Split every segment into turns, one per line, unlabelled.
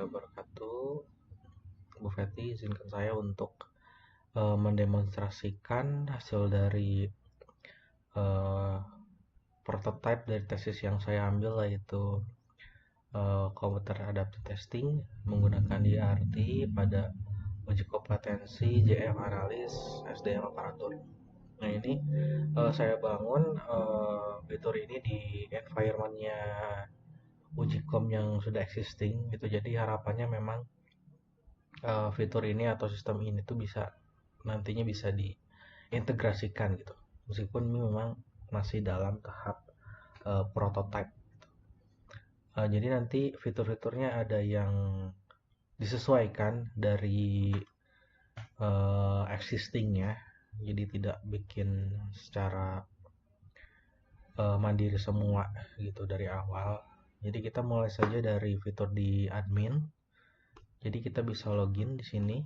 warahmatullahi wabarakatuh. Bu Feti, izinkan saya untuk mendemonstrasikan hasil dari uh, prototype dari tesis yang saya ambil, yaitu Computer Adaptive Testing menggunakan IRT pada uji kompetensi JF Analis SDM Aparatur. Nah, ini saya bangun fitur ini di environment-nya Ujikom yang sudah existing gitu. Jadi harapannya memang fitur ini atau sistem ini tuh bisa nantinya bisa diintegrasikan gitu. Meskipun ini memang masih dalam tahap prototype. Jadi nanti fitur-fiturnya ada yang disesuaikan dari existingnya. Jadi tidak bikin secara mandiri semua gitu dari awal. Jadi kita mulai saja dari fitur di admin. Jadi kita bisa login di sini.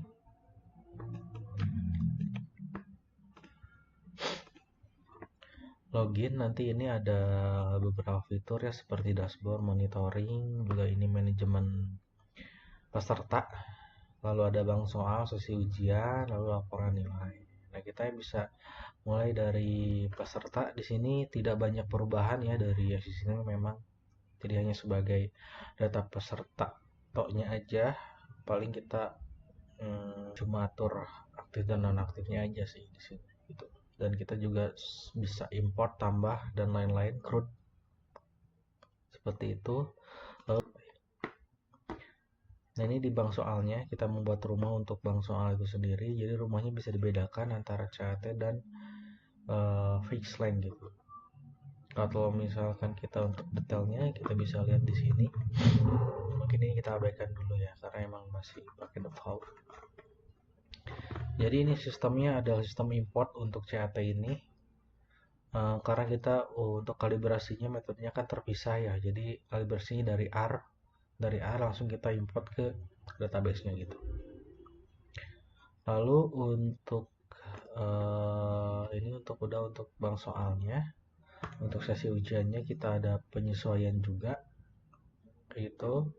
Login nanti ini ada beberapa fitur ya, seperti dashboard, monitoring, juga ini manajemen peserta. Lalu ada bank soal, sesi ujian, lalu laporan nilai. Nah, kita bisa mulai dari peserta. Di sini tidak banyak perubahan ya dari sini, memang jadi hanya sebagai data peserta toknya aja. Paling kita cuma atur aktif dan non aktifnya aja sih di sini gitu. Dan kita juga bisa import, tambah, dan lain-lain, CRUD seperti itu. Lalu, nah ini di bank soalnya kita membuat rumah untuk bank soal itu sendiri. Jadi rumahnya bisa dibedakan antara CAT dan fixed line gitu. Kalau misalkan kita untuk detailnya kita bisa lihat di sini. Mungkin ini kita abaikan dulu ya karena emang masih pakai default. Jadi ini sistemnya adalah sistem import untuk CAT ini. Karena kita untuk kalibrasinya metodenya kan terpisah ya. Jadi kalibrasinya dari R langsung kita import ke database-nya gitu. Lalu untuk ini untuk bank soalnya, untuk sesi ujiannya kita ada penyesuaian juga. Itu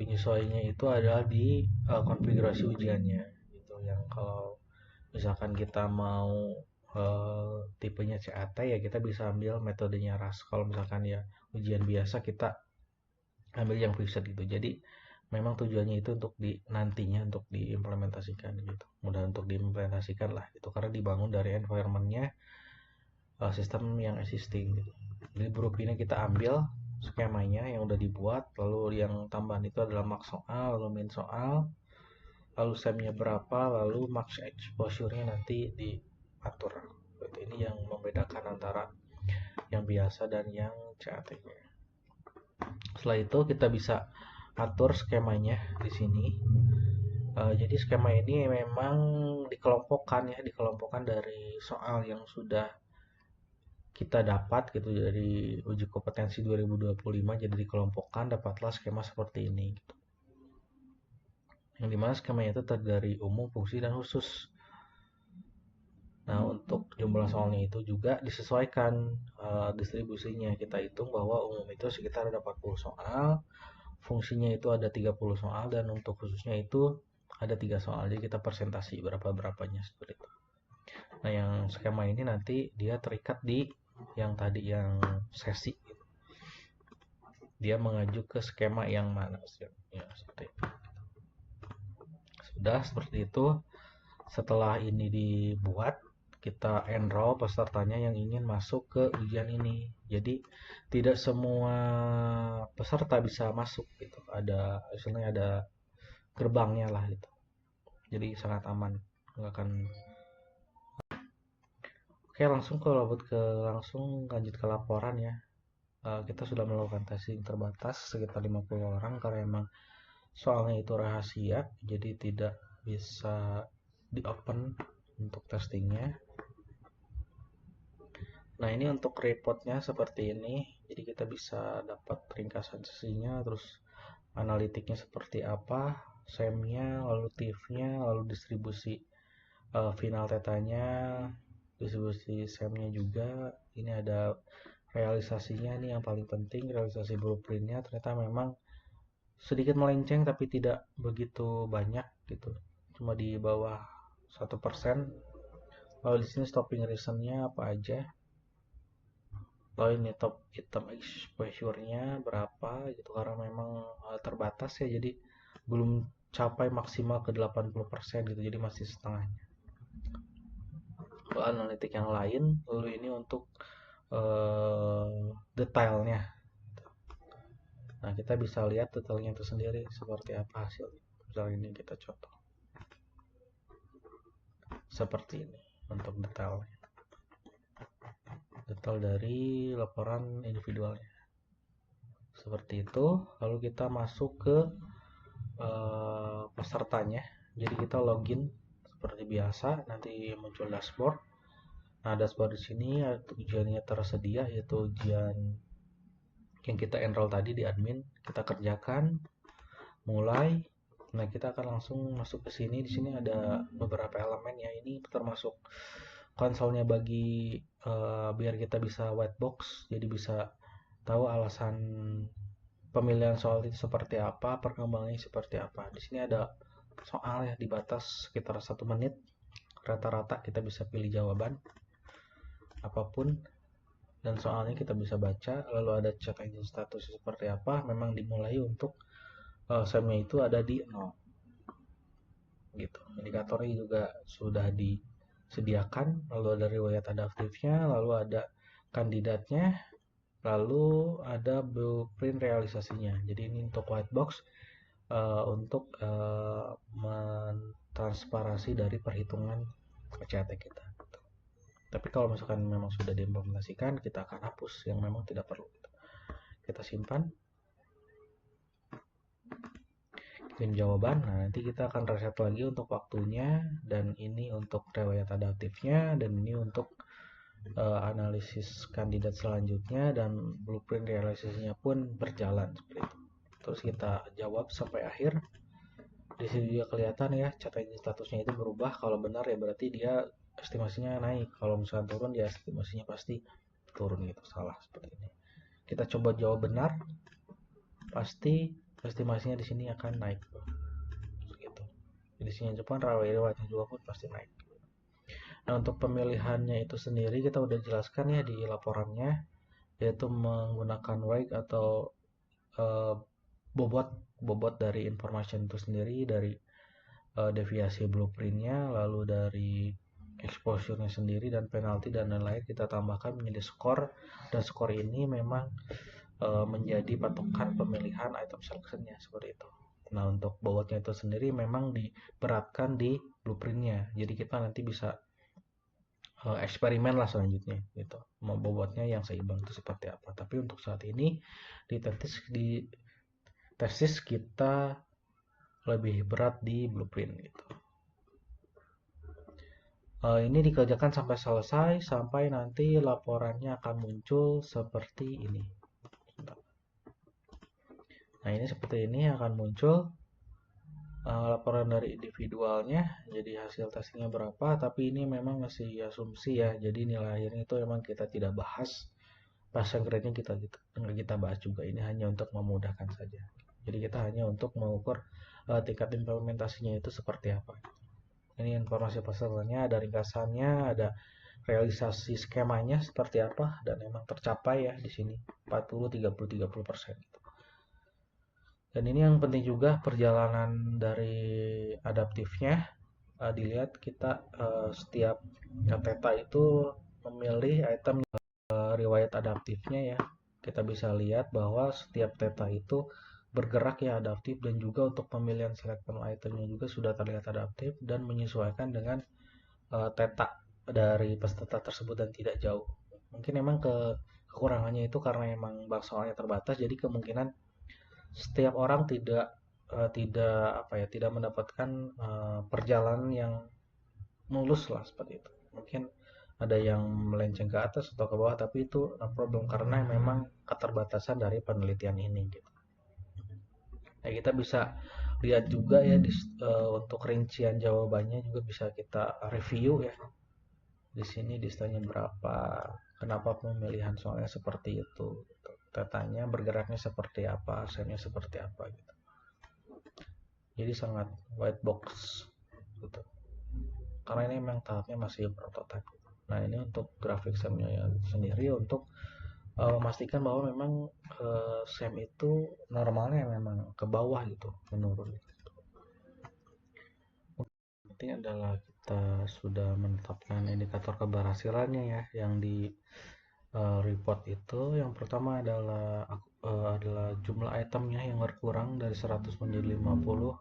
penyesuaiannya itu adalah di konfigurasi ujiannya gitu. Yang kalau misalkan kita mau tipenya CAT ya kita bisa ambil metodenya RAS. Kalau misalkan ya ujian biasa kita ambil yang fixed gitu. Jadi memang tujuannya itu untuk nantinya untuk diimplementasikan gitu, mudah untuk diimplementasikan lah itu, karena dibangun dari environmentnya sistem yang existing gitu. Jadi blueprint ini kita ambil skemanya yang udah dibuat, lalu yang tambahan itu adalah max soal, lalu min soal, lalu semnya berapa, lalu max exposure-nya nanti diatur. Ini yang membedakan antara yang biasa dan yang CAT-nya. Setelah itu kita bisa atur skemanya di sini. Jadi skema ini memang dikelompokkan dari soal yang sudah kita dapat gitu dari uji kompetensi 2025, jadi dikelompokkan, dapatlah skema seperti ini gitu. Yang dimana skemanya itu terdiri dari umum, fungsi, dan khusus. Nah, untuk jumlah soalnya itu juga disesuaikan distribusinya. Kita hitung bahwa umum itu sekitar ada 40 soal, fungsinya itu ada 30 soal, dan untuk khususnya itu ada 3 soal. Jadi kita presentasi berapa-berapanya seperti itu. Nah, yang skema ini nanti dia terikat di yang tadi yang sesi. Dia mengacu ke skema yang mana ya, seperti itu. Sudah seperti itu. Setelah ini dibuat, kita enroll pesertanya yang ingin masuk ke ujian ini. Jadi tidak semua peserta bisa masuk gitu. Istilahnya ada gerbangnya lah gitu. Jadi sangat aman. Nggak akan. Oke, langsung lanjut ke laporan ya. Kita sudah melakukan testing terbatas sekitar 50 orang karena emang soalnya itu rahasia, jadi tidak bisa di open untuk testingnya. Nah, ini untuk reportnya seperti ini. Jadi kita bisa dapat ringkasan sesinya, terus analitiknya seperti apa, semnya, lalu tif-nya, lalu distribusi final tetanya, distribusi semnya juga. Ini ada realisasinya, ini yang paling penting, realisasi blueprintnya ternyata memang sedikit melenceng tapi tidak begitu banyak gitu, cuma di bawah 1%. Lalu di sini stopping reasonnya apa aja. Lalu ini top item exposure-nya berapa gitu, karena memang terbatas ya, jadi belum capai maksimal ke 80% gitu, jadi masih setengahnya. Lalu analitik yang lain, lalu ini untuk detailnya. Nah, kita bisa lihat detailnya itu sendiri seperti apa hasilnya. Misalnya ini kita contoh seperti ini untuk detailnya, detail dari laporan individualnya seperti itu. Lalu kita masuk ke pesertanya, jadi kita login seperti biasa, nanti muncul dashboard. Nah, dashboard di sini ujiannya tersedia, yaitu ujian yang kita enroll tadi di admin, kita kerjakan, mulai. Nah, kita akan langsung masuk ke sini. Di sini ada beberapa elemen ya, ini termasuk konsolnya bagi biar kita bisa white box, jadi bisa tahu alasan pemilihan soal itu seperti apa, perkembangannya seperti apa. Di sini ada soal ya, dibatas sekitar 1 menit. Rata-rata kita bisa pilih jawaban apapun dan soalnya kita bisa baca. Lalu ada chat engine status seperti apa, memang dimulai untuk SEM-nya itu ada di 0 gitu. Indikatornya juga sudah disediakan, lalu ada riwayat adaptifnya, lalu ada kandidatnya, lalu ada blueprint realisasinya. Jadi ini untuk white box, untuk mentransparasi dari perhitungan KCAT kita. Tapi kalau misalkan memang sudah diimplementasikan, kita akan hapus yang memang tidak perlu. Kita simpan, kirim jawaban. Nah, nanti kita akan reset lagi untuk waktunya, dan ini untuk riwayat adaptifnya, dan ini untuk analisis kandidat selanjutnya, dan blueprint realisasinya pun berjalan seperti itu. Terus kita jawab sampai akhir. Di sini juga kelihatan ya, chat engine statusnya itu berubah. Kalau benar ya berarti dia estimasinya naik, kalau misalkan turun ya estimasinya pasti turun gitu, salah seperti ini. Kita coba jawab benar, pasti estimasinya di sini akan naik gitu. Di sini Jepang riwayatnya juga pun pasti naik. Nah, untuk pemilihannya itu sendiri kita udah jelaskan ya di laporannya, yaitu menggunakan weight atau bobot dari information itu sendiri, dari deviasi blueprintnya, lalu dari exposure-nya sendiri, dan penalti dan lain-lain kita tambahkan menjadi skor, dan skor ini memang menjadi patokan pemilihan item selection-nya seperti itu. Nah, untuk bobotnya itu sendiri memang diberatkan di blueprintnya, jadi kita nanti bisa eksperimen lah selanjutnya gitu, mau bobotnya yang seimbang itu seperti apa. Tapi untuk saat ini di tesis kita lebih berat di blueprint gitu. Ini dikerjakan sampai selesai, sampai nanti laporannya akan muncul seperti ini. Nah, ini seperti ini akan muncul laporan dari individualnya, jadi hasil testingnya berapa. Tapi ini memang masih asumsi ya, jadi nilai akhirnya itu memang kita tidak bahas. Passing grade-nya kita bahas juga, ini hanya untuk memudahkan saja. Jadi kita hanya untuk mengukur tingkat implementasinya itu seperti apa. Ini informasi pesertanya, ada ringkasannya, ada realisasi skemanya seperti apa, dan memang tercapai ya di sini 40 30 30%. Dan ini yang penting juga, perjalanan dari adaptifnya. Dilihat kita setiap theta itu memilih item riwayat adaptifnya ya. Kita bisa lihat bahwa setiap theta itu bergerak ya adaptif, dan juga untuk pemilihan selectable itemnya juga sudah terlihat adaptif dan menyesuaikan dengan theta dari peserta tersebut dan tidak jauh. Mungkin memang kekurangannya itu karena memang bank soalnya terbatas, jadi kemungkinan setiap orang tidak mendapatkan perjalanan yang mulus lah seperti itu. Mungkin ada yang melenceng ke atas atau ke bawah, tapi itu no problem karena memang keterbatasan dari penelitian ini gitu. Nah, kita bisa lihat juga ya untuk rincian jawabannya juga bisa kita review ya. Di sini distanya berapa, kenapa pemilihan soalnya seperti itu, tetanya bergeraknya seperti apa, asennya seperti apa gitu. jadi sangat white box gitu, karena ini memang tahapnya masih prototipe. Nah ini untuk grafik SEM-nya ya sendiri untuk memastikan bahwa memang SEM itu normalnya memang ke bawah gitu, menurun. Penting adalah kita sudah menetapkan indikator keberhasilannya ya, yang di report itu. Yang pertama adalah jumlah itemnya yang berkurang dari 100 menjadi 50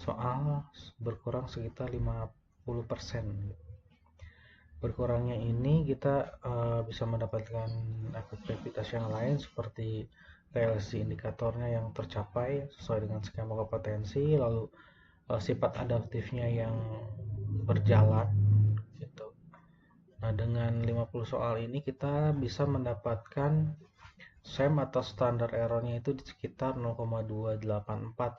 soal, berkurang sekitar 50%. Berkurangnya ini kita bisa mendapatkan efektivitas yang lain seperti PLC indikatornya yang tercapai sesuai dengan skema kompetensi, lalu sifat adaptifnya yang berjalan gitu. Nah, dengan 50 soal ini kita bisa mendapatkan SEM atau standar errornya itu di sekitar 0,284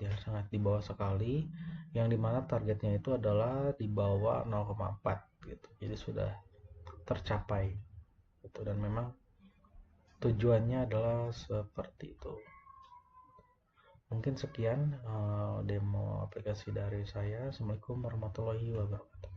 ya, sangat di bawah sekali, yang dimana targetnya itu adalah di bawah 0,4 gitu, jadi sudah tercapai gitu, dan memang tujuannya adalah seperti itu. Mungkin sekian demo aplikasi dari saya. Assalamualaikum warahmatullahi wabarakatuh.